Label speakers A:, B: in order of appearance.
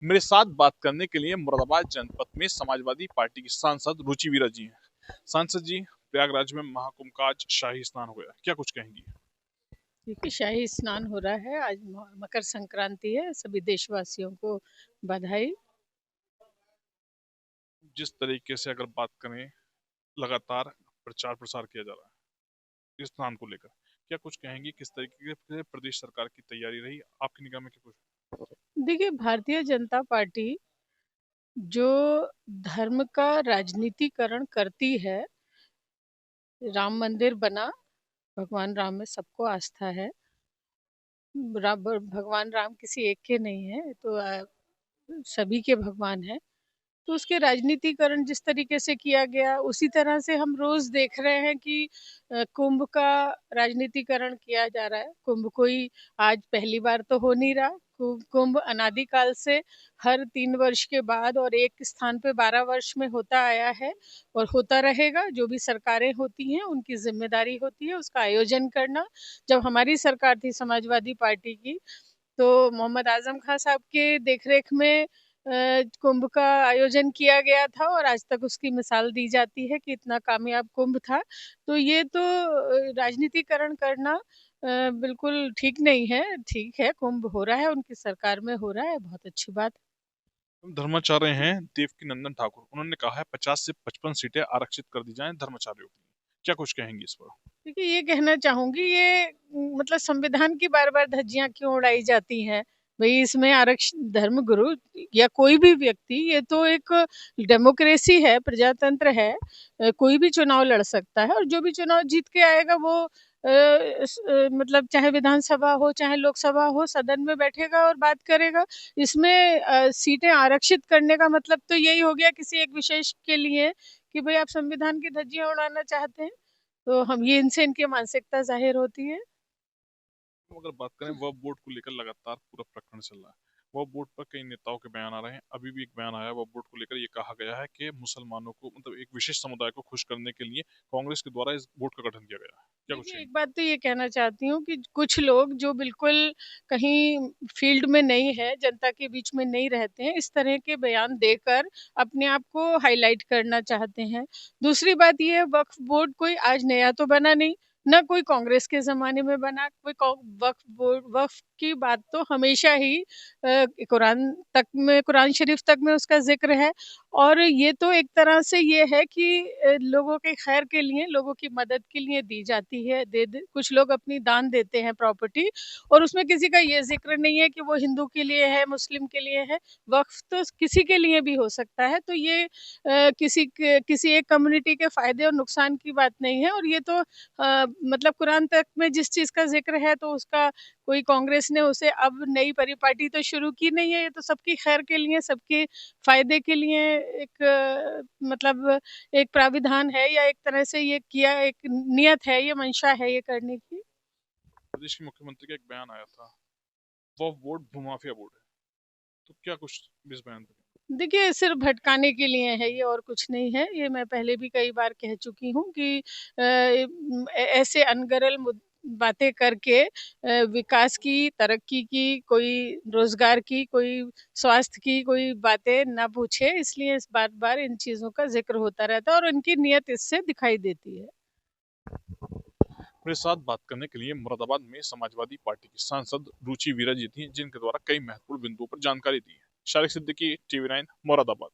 A: मेरे साथ बात करने के लिए मुरादाबाद जनपद में समाजवादी पार्टी की सांसद रुचि वीरा जी हैं। सांसद जी, प्रयागराज में महाकुंभ का आज शाही स्नान हो गया, क्या कुछ कहेंगी?
B: देखिए, शाही स्नान हो रहा है आज। मकर संक्रांति है। सभी देशवासियों को बधाई।
A: जिस तरीके से अगर बात करें, लगातार प्रचार प्रसार किया जा रहा है इस स्नान को लेकर, क्या कुछ कहेंगी? किस तरीके से प्रदेश सरकार की तैयारी रही आपकी निगाह में? क्या कुछ?
B: देखिए, भारतीय जनता पार्टी जो धर्म का राजनीतिकरण करती है। राम मंदिर बना, भगवान राम में सबको आस्था है। भगवान राम किसी एक के नहीं है, तो सभी के भगवान है। तो उसके राजनीतिकरण जिस तरीके से किया गया, उसी तरह से हम रोज देख रहे हैं कि कुंभ का राजनीतिकरण किया जा रहा है। कुंभ कोई आज पहली बार तो हो नहीं रहा। कुंभ अनादिकाल से हर 3 वर्ष के बाद और एक स्थान पे 12 वर्ष में होता आया है और होता रहेगा। जो भी सरकारें होती हैं उनकी जिम्मेदारी होती है उसका आयोजन करना। जब हमारी सरकार थी समाजवादी पार्टी की, तो मोहम्मद आजम खान साहब के देखरेख में कुंभ का आयोजन किया गया था और आज तक उसकी मिसाल दी जाती है कि इतना कामयाब कुंभ था। तो ये तो राजनीतिकरण करना बिल्कुल ठीक नहीं है। ठीक है, कुंभ हो रहा है, उनकी सरकार में हो रहा है, बहुत अच्छी बात है।
A: धर्माचार्य हैं देवकी नंदन ठाकुर, उन्होंने कहा है 50 से 55 सीटें आरक्षित कर दी जाएं धर्माचार्यों की। क्या कुछ कहेंगी इस पर?
B: देखिए, ये कहना चाहूंगी, ये मतलब संविधान की बार बार धज्जियां क्यों उड़ाई जाती हैं? भाई, इसमें आरक्षण धर्म गुरु या कोई भी व्यक्ति, ये तो एक डेमोक्रेसी है, प्रजातंत्र है। कोई भी चुनाव लड़ सकता है और जो भी चुनाव जीत के आएगा वो मतलब चाहे विधानसभा हो चाहे लोकसभा हो, सदन में बैठेगा और बात करेगा। इसमें सीटें आरक्षित करने का मतलब तो यही हो गया किसी एक विशेष के लिए कि भाई आप संविधान की धज्जियां उड़ाना चाहते हैं। तो हम ये इनसे इनकी मानसिकता जाहिर होती है।
A: तो अगर बात करें वक्फ बोर्ड को लेकर, लगातार पूरा प्रकरण चल रहा है। वक्फ बोर्ड पर कई नेताओं के बयान आ रहे हैं। अभी भी एक बयान आया वक्फ बोर्ड को लेकर, ये कहा गया है कि मुसलमानों को, मतलब एक विशेष समुदाय को खुश करने के लिए कांग्रेस के द्वारा इस बोर्ड का गठन किया गया है। क्या कुछ
B: देखिए,
A: कहेंगे?
B: एक बात तो ये कहना चाहती हूँ कि कुछ लोग जो बिल्कुल कहीं फील्ड में नहीं है, जनता के बीच में नहीं रहते हैं, इस तरह के बयान देकर अपने आप को हाईलाइट करना चाहते हैं। दूसरी बात ये है, वक्फ बोर्ड कोई आज नया तो बना नहीं, ना कोई कांग्रेस के जमाने में बना। वक्फ बोर्ड, वक्फ की बात तो हमेशा ही कुरान तक में, कुरान शरीफ तक में उसका जिक्र है। और ये तो एक तरह से ये है कि लोगों के खैर के लिए, लोगों की मदद के लिए दी जाती है। कुछ लोग अपनी दान देते हैं प्रॉपर्टी, और उसमें किसी का ये जिक्र नहीं है कि वो हिंदू के लिए है, मुस्लिम के लिए है। वक्फ तो किसी के लिए भी हो सकता है। तो ये किसी एक कम्युनिटी के फायदे और नुकसान की बात नहीं है। और ये तो मतलब कुरान तक में जिस चीज का जिक्र है, तो उसका कोई कांग्रेस ने उसे अब नई परिपाटी तो शुरू की नहीं है। ये तो सबकी खैर के लिए, सबके फायदे के लिए एक मतलब एक प्राविधान है, या एक तरह से ये किया, एक नियत है, ये मंशा है ये करने की।
A: प्रदेश के मुख्यमंत्री का एक बयान आया था, वक्फ बोर्ड भूमाफिया बोर्ड है, तो क्या कुछ इस बयान पर?
B: देखिए, सिर्फ भटकाने के लिए है ये, और कुछ नहीं है। ये मैं पहले भी कई बार कह चुकी हूँ कि ऐसे अनगरल बातें करके विकास की, तरक्की की, कोई रोजगार की, कोई स्वास्थ्य की कोई बातें ना पूछे। इसलिए इस बार बार इन चीजों का जिक्र होता रहता है और इनकी नियत इससे दिखाई देती है।
A: मेरे साथ बात करने के लिए मुरादाबाद में समाजवादी पार्टी की सांसद रुचि वीरा जी थी, जिनके द्वारा कई महत्वपूर्ण बिंदुओं पर जानकारी दी है। शारिक सिद्दीकी, टीवी 9, मुरादाबाद।